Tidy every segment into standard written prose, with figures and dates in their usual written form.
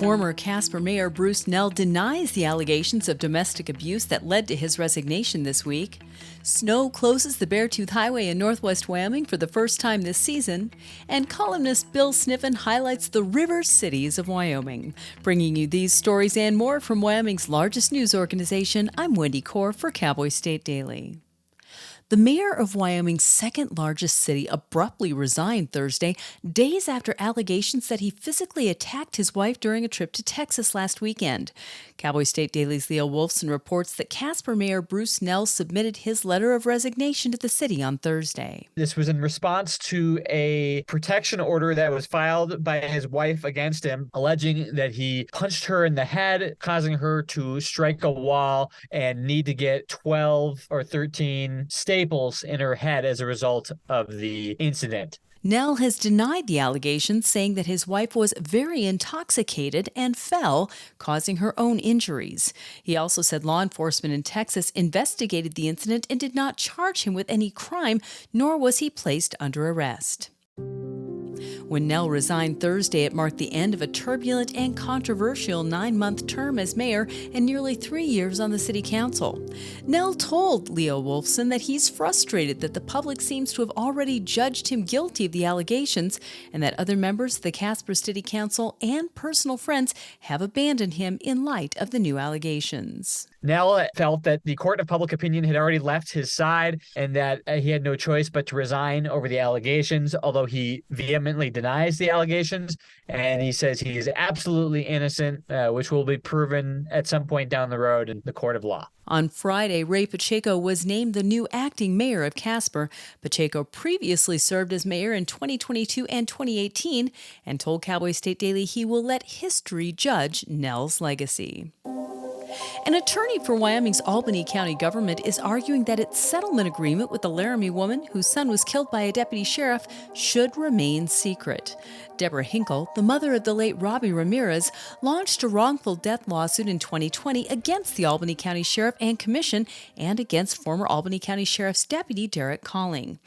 Former Casper Mayor Bruce Nell denies the allegations of domestic abuse that led to his resignation this week. Snow closes the Beartooth Highway in northwest Wyoming for the first time this season. And columnist Bill Sniffen highlights the river cities of Wyoming. Bringing you these stories and more from Wyoming's largest news organization, I'm Wendy Core for Cowboy State Daily. The mayor of Wyoming's second largest city abruptly resigned Thursday, days after allegations that he physically attacked his wife during a trip to Texas last weekend. Cowboy State Daily's Leo Wolfson reports that Casper Mayor Bruce Nell submitted his letter of resignation to the city on Thursday. This was in response to a protection order that was filed by his wife against him, alleging that he punched her in the head, causing her to strike a wall and need to get 12 or 13 staples in her head as a result of the incident. Nell has denied the allegations, saying that his wife was very intoxicated and fell, causing her own injuries. He also said law enforcement in Texas investigated the incident and did not charge him with any crime, nor was he placed under arrest. When Nell resigned Thursday, it marked the end of a turbulent and controversial 9-month term as mayor and nearly 3 years on the city council. Nell told Leo Wolfson that he's frustrated that the public seems to have already judged him guilty of the allegations and that other members of the Casper City Council and personal friends have abandoned him in light of the new allegations. Nell felt that the court of public opinion had already left his side and that he had no choice but to resign over the allegations, although he vehemently denies the allegations. And he says he is absolutely innocent, which will be proven at some point down the road in the court of law. On Friday, Ray Pacheco was named the new acting mayor of Casper. Pacheco previously served as mayor in 2022 and 2018 and told Cowboy State Daily he will let history judge Nell's legacy. An attorney for Wyoming's Albany County government is arguing that its settlement agreement with the Laramie woman whose son was killed by a deputy sheriff should remain secret. Deborah Hinkle, the mother of the late Robbie Ramirez, launched a wrongful death lawsuit in 2020 against the Albany County Sheriff and Commission and against former Albany County Sheriff's deputy Derek Colling.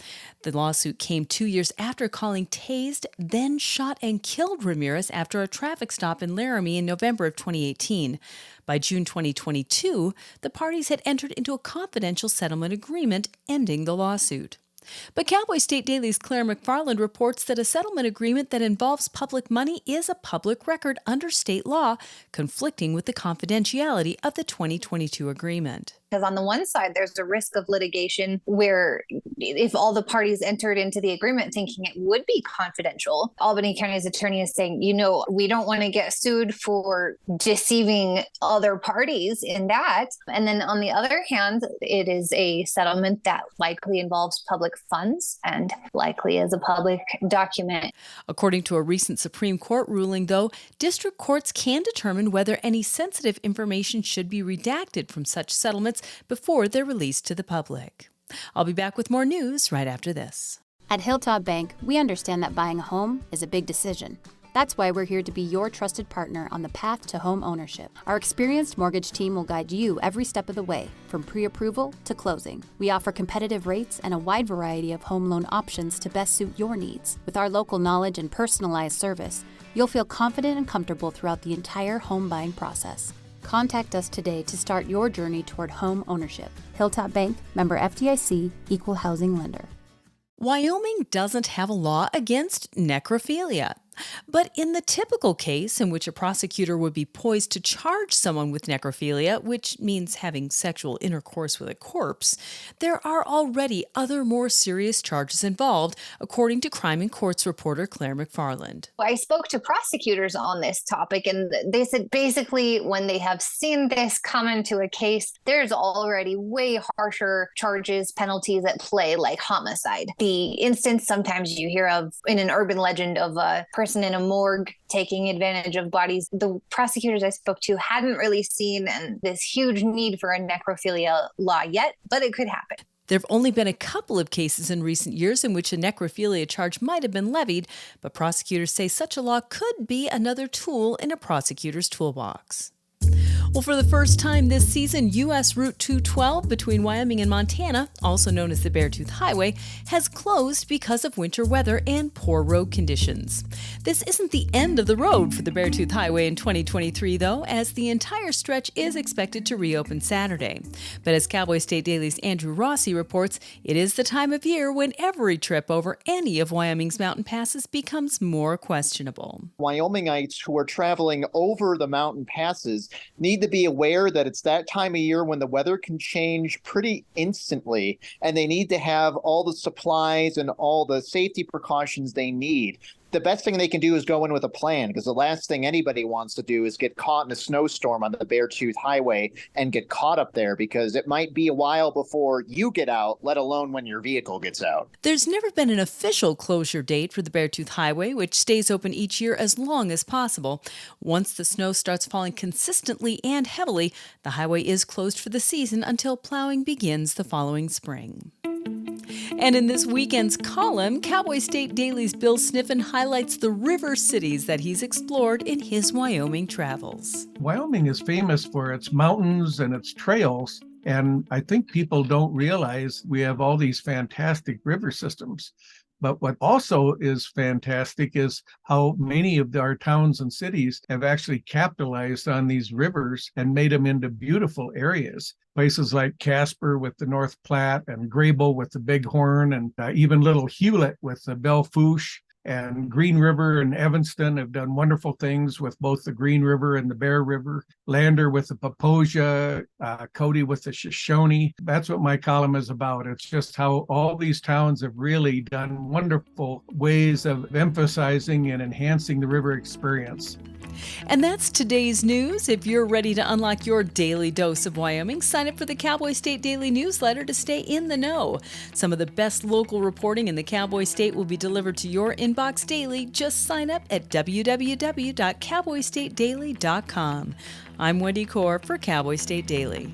The lawsuit came 2 years after Colling tased, then shot and killed Ramirez after a traffic stop in Laramie in November of 2018. By June 2022, the parties had entered into a confidential settlement agreement ending the lawsuit. But Cowboy State Daily's Claire McFarland reports that a settlement agreement that involves public money is a public record under state law, conflicting with the confidentiality of the 2022 agreement. Because on the one side, there's a risk of litigation where if all the parties entered into the agreement thinking it would be confidential, Albany County's attorney is saying, we don't want to get sued for deceiving other parties in that. And then on the other hand, it is a settlement that likely involves public funds and likely is a public document. According to a recent Supreme Court ruling, though, district courts can determine whether any sensitive information should be redacted from such settlements before they're released to the public. I'll be back with more news right after this. At Hilltop Bank, we understand that buying a home is a big decision. That's why we're here to be your trusted partner on the path to home ownership. Our experienced mortgage team will guide you every step of the way, from pre-approval to closing. We offer competitive rates and a wide variety of home loan options to best suit your needs. With our local knowledge and personalized service, you'll feel confident and comfortable throughout the entire home buying process. Contact us today to start your journey toward home ownership. Hilltop Bank, member FDIC, equal housing lender. Wyoming doesn't have a law against necrophilia. But in the typical case in which a prosecutor would be poised to charge someone with necrophilia, which means having sexual intercourse with a corpse, there are already other more serious charges involved, according to Crime and Courts reporter Claire McFarland. I spoke to prosecutors on this topic, and they said basically when they have seen this come into a case, there's already way harsher charges, penalties at play, like homicide. The instance sometimes you hear of in an urban legend of a person in a morgue taking advantage of bodies, the prosecutors I spoke to hadn't really seen this huge need for a necrophilia law yet, but it could happen. There have only been a couple of cases in recent years in which a necrophilia charge might have been levied, but prosecutors say such a law could be another tool in a prosecutor's toolbox. Well, for the first time this season, U.S. Route 212 between Wyoming and Montana, also known as the Beartooth Highway, has closed because of winter weather and poor road conditions. This isn't the end of the road for the Beartooth Highway in 2023, though, as the entire stretch is expected to reopen Saturday. But as Cowboy State Daily's Andrew Rossi reports, it is the time of year when every trip over any of Wyoming's mountain passes becomes more questionable. Wyomingites who are traveling over the mountain passes need to be aware that it's that time of year when the weather can change pretty instantly, and they need to have all the supplies and all the safety precautions they need. The best thing they can do is go in with a plan, because the last thing anybody wants to do is get caught in a snowstorm on the Beartooth Highway and get caught up there, because it might be a while before you get out, let alone when your vehicle gets out. There's never been an official closure date for the Beartooth Highway, which stays open each year as long as possible. Once the snow starts falling consistently and heavily, the highway is closed for the season until plowing begins the following spring. And in this weekend's column, Cowboy State Daily's Bill Sniffen highlights the river cities that he's explored in his Wyoming travels. Wyoming is famous for its mountains and its trails, and I think people don't realize we have all these fantastic river systems. But what also is fantastic is how many of our towns and cities have actually capitalized on these rivers and made them into beautiful areas. Places like Casper with the North Platte, and Grable with the Bighorn, and even Little Hewlett with the Belle Fourche, and Green River and Evanston have done wonderful things with both the Green River and the Bear River. Lander with the Paposia, Cody with the Shoshone. That's what my column is about. It's just how all these towns have really done wonderful ways of emphasizing and enhancing the river experience. And that's today's news. If you're ready to unlock your daily dose of Wyoming, sign up for the Cowboy State Daily newsletter to stay in the know. Some of the best local reporting in the Cowboy State will be delivered to your inbox daily. Just sign up at www.cowboystatedaily.com. I'm Wendy Core for Cowboy State Daily.